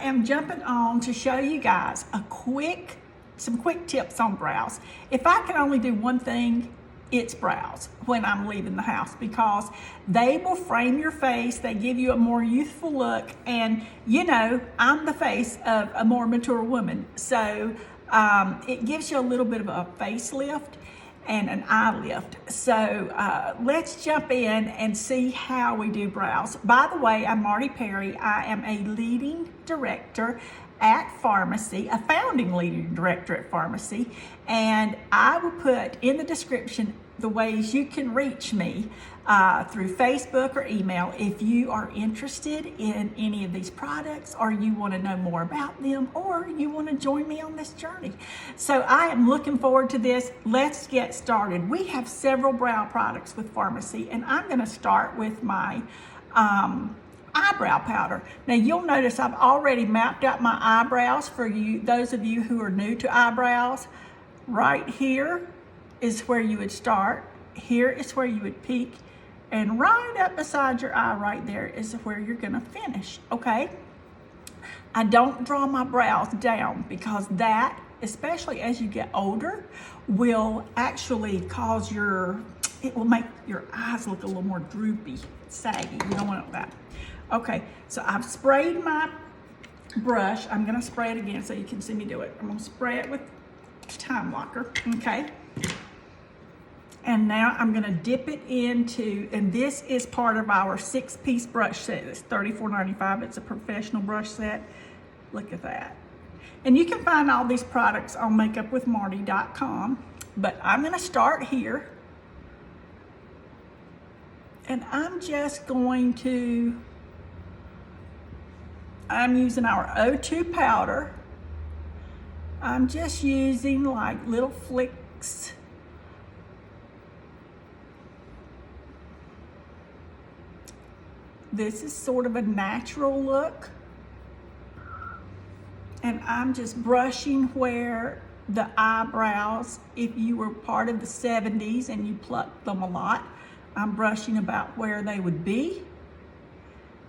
am jumping on to show you guys some quick tips on brows. If I can only do one thing, it's brows when I'm leaving the house, because they will frame your face. They give you a more youthful look, and you know, I'm the face of a more mature woman, so it gives you a little bit of a facelift and an eye lift. So let's jump in and see how we do brows. By the way, I'm Marty Perry. I am a leading director at Farmasi, a founding leading director at Farmasi, and I will put in the description the ways you can reach me through Facebook or email if you are interested in any of these products, or you want to know more about them, or you want to join me on this journey. So I am looking forward to this. Let's get started. We have several brow products with Farmasi, and I'm going to start with my eyebrow powder. Now you'll notice I've already mapped out my eyebrows for you, those of you who are new to eyebrows. Right here is where you would start. Here is where you would peak. And right up beside your eye right there is where you're gonna finish, okay? I don't draw my brows down, because that, especially as you get older, will actually cause it will make your eyes look a little more droopy, saggy. You don't want that. Okay, so I've sprayed my brush. I'm gonna spray it again so you can see me do it. I'm gonna spray it with Time Locker, okay? And now I'm gonna dip it into, and this is part of our 6-piece brush set. It's $34.95. It's a professional brush set. Look at that. And you can find all these products on makeupwithmarty.com, but I'm gonna start here. And I'm just going to, I'm using our O2 powder. I'm just using like little flicks. This is sort of a natural look. And I'm just brushing where the eyebrows, if you were part of the 70s and you plucked them a lot, I'm brushing about where they would be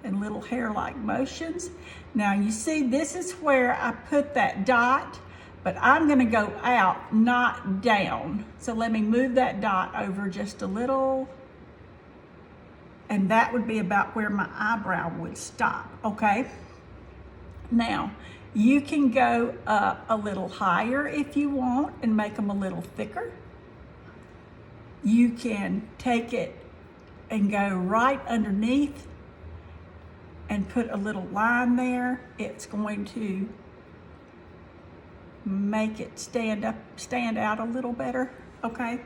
in little hair-like motions. Now you see, this is where I put that dot, but I'm gonna go out, not down. So let me move that dot over just a little, and that would be about where my eyebrow would stop, okay? Now, you can go up a little higher if you want and make them a little thicker. You can take it and go right underneath and put a little line there. It's going to make it stand out a little better, okay?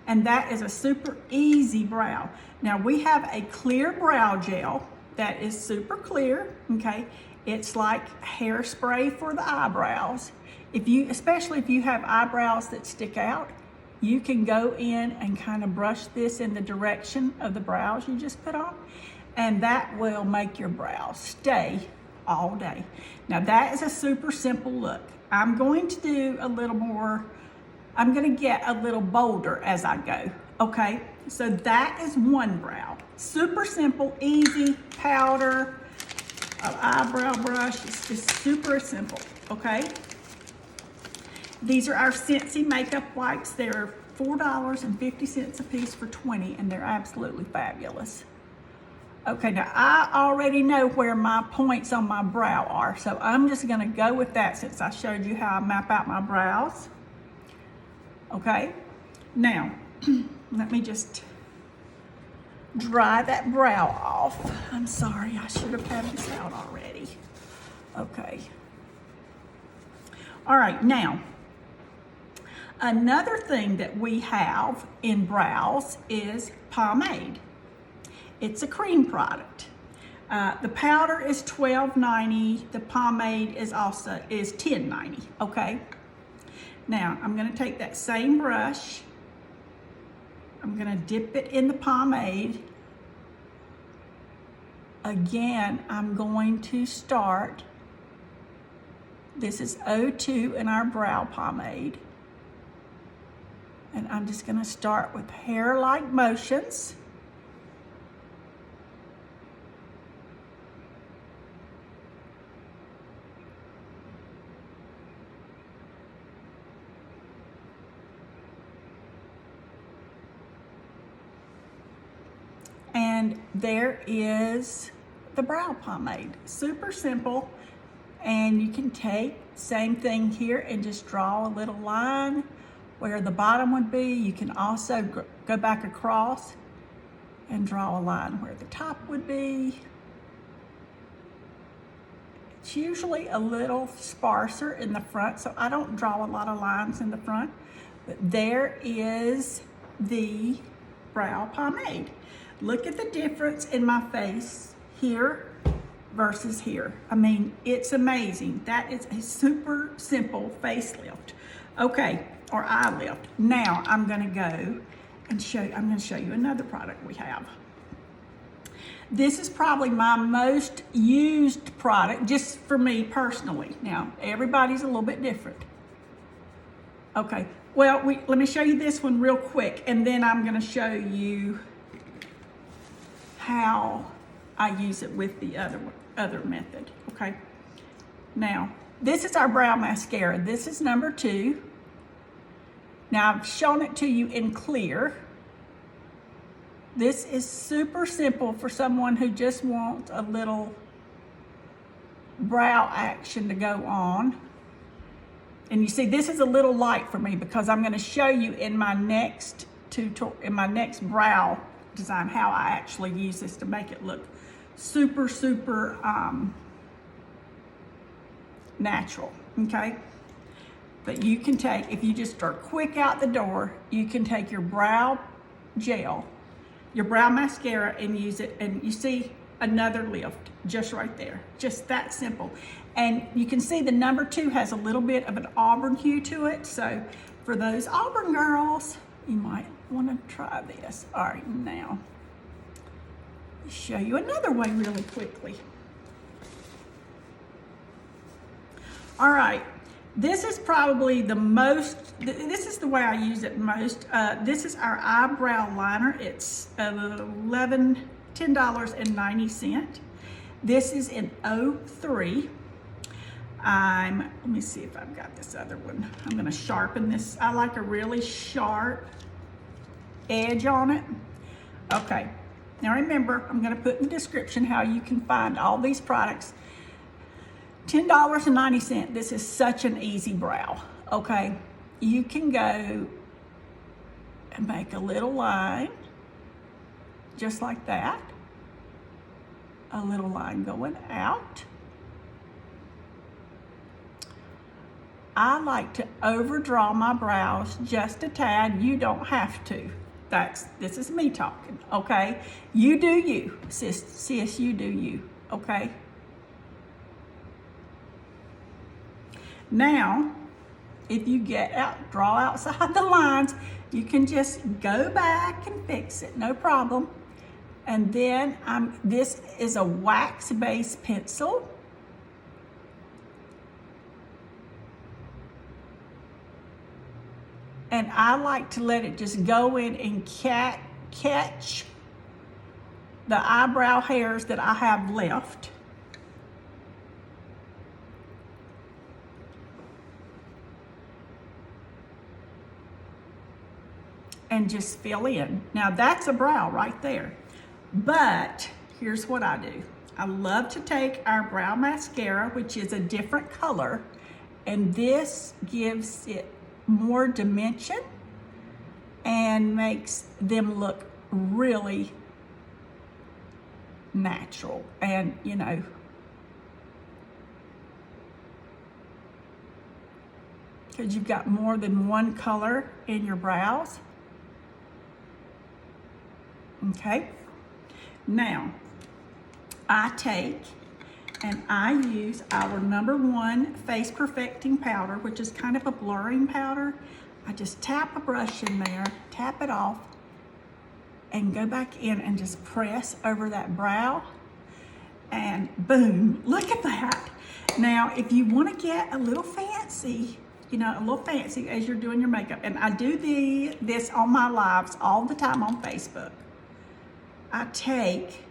And that is a super easy brow. Now we have a clear brow gel that is super clear, okay? It's like hairspray for the eyebrows. Especially if you have eyebrows that stick out, you can go in and kind of brush this in the direction of the brows you just put on, and that will make your brows stay all day. Now that is a super simple look. I'm going to do a little more, I'm gonna get a little bolder as I go, okay? So that is one brow. Super simple, easy, powder, an eyebrow brush. It's just super simple, okay? These are our Scentsy makeup wipes. They're $4.50 a piece for 20, and they're absolutely fabulous. Okay, now I already know where my points on my brow are, so I'm just gonna go with that since I showed you how I map out my brows. Okay, now let me just dry that brow off. I'm sorry, I should have had this out already. Okay. All right, now, another thing that we have in brows is Pomade. It's a cream product. The powder is $12.90. The pomade is $10.90, okay? Now, I'm gonna take that same brush. I'm gonna dip it in the pomade. Again, I'm going to start. This is O2 in our brow pomade. And I'm just gonna start with hair-like motions. And there is the brow pomade. Super simple. And you can take same thing here and just draw a little line where the bottom would be. You can also go back across and draw a line where the top would be. It's usually a little sparser in the front, so I don't draw a lot of lines in the front. But there is the brow pomade. Look at the difference in my face here versus here. I mean, it's amazing. That is a super simple facelift. Okay, or eye lift. Now I'm gonna go and I'm gonna show you another product we have. This is probably my most used product, just for me personally. Now, everybody's a little bit different. Okay, well, let me show you this one real quick, and then I'm gonna show you how I use it with the other method, okay? Now, this is our brow mascara. This is number 2. Now, I've shown it to you in clear. This is super simple for someone who just wants a little brow action to go on. And you see, this is a little light for me because I'm going to show you in my next brow design how I actually use this to make it look super, super natural, okay? But you can take, if you just are quick out the door, you can take your brow gel, your brow mascara, and use it, and you see another lift just right there. Just that simple. And you can see the number 2 has a little bit of an auburn hue to it. So for those auburn girls, you might want to try this. All right, now I'll show you another way really quickly. All right, this is probably the most, this is the way I use it most. This is our eyebrow liner. It's $10.90. This is in 03. Let me see if I've got this other one. I'm gonna sharpen this. I like a really sharp edge on it. Okay, now remember, I'm gonna put in the description how you can find all these products. $10.90. This is such an easy brow, okay? You can go and make a little line, just like that. A little line going out. I like to overdraw my brows just a tad. You don't have to. This is me talking, okay? You do you, sis, you do you, okay? Now, if you draw outside the lines, you can just go back and fix it, no problem. And then this is a wax-based pencil. And I like to let it just go in and catch the eyebrow hairs that I have left. And just fill in. Now that's a brow right there. But here's what I do. I love to take our brow mascara, which is a different color, and this gives it more dimension and makes them look really natural. And you know, because you've got more than one color in your brows. Okay, now I take and I use our number 1 face perfecting powder, which is kind of a blurring powder. I just tap a brush in there, tap it off, and go back in and just press over that brow, and boom, look at that. Now, if you want to get a little fancy, you know, a little fancy as you're doing your makeup, and I do this on my lives all the time on Facebook. I take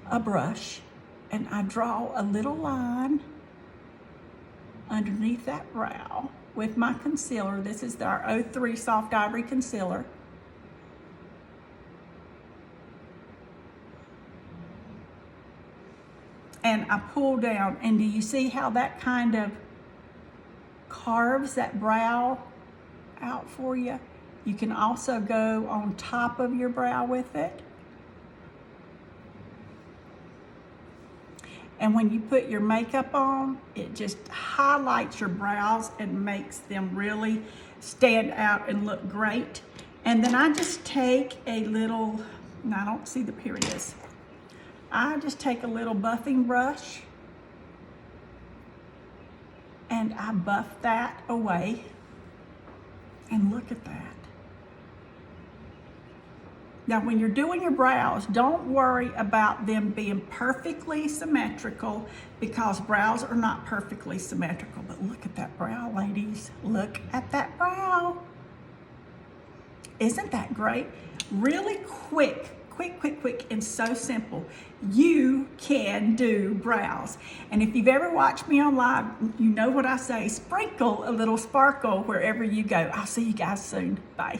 a brush and I draw a little line underneath that brow with my concealer. This is our 03 Soft Ivory Concealer. and I pull down, and do you see how that kind of carves that brow out for you? You can also go on top of your brow with it. And when you put your makeup on, it just highlights your brows and makes them really stand out and look great. And then I just take a little, and I don't see here it is. I just take a little buffing brush and I buff that away. And look at that. Now, when you're doing your brows, don't worry about them being perfectly symmetrical, because brows are not perfectly symmetrical. But look at that brow, ladies. Look at that brow. Isn't that great? Really quick, and so simple. You can do brows. And if you've ever watched me on live, you know what I say. Sprinkle a little sparkle wherever you go. I'll see you guys soon. Bye.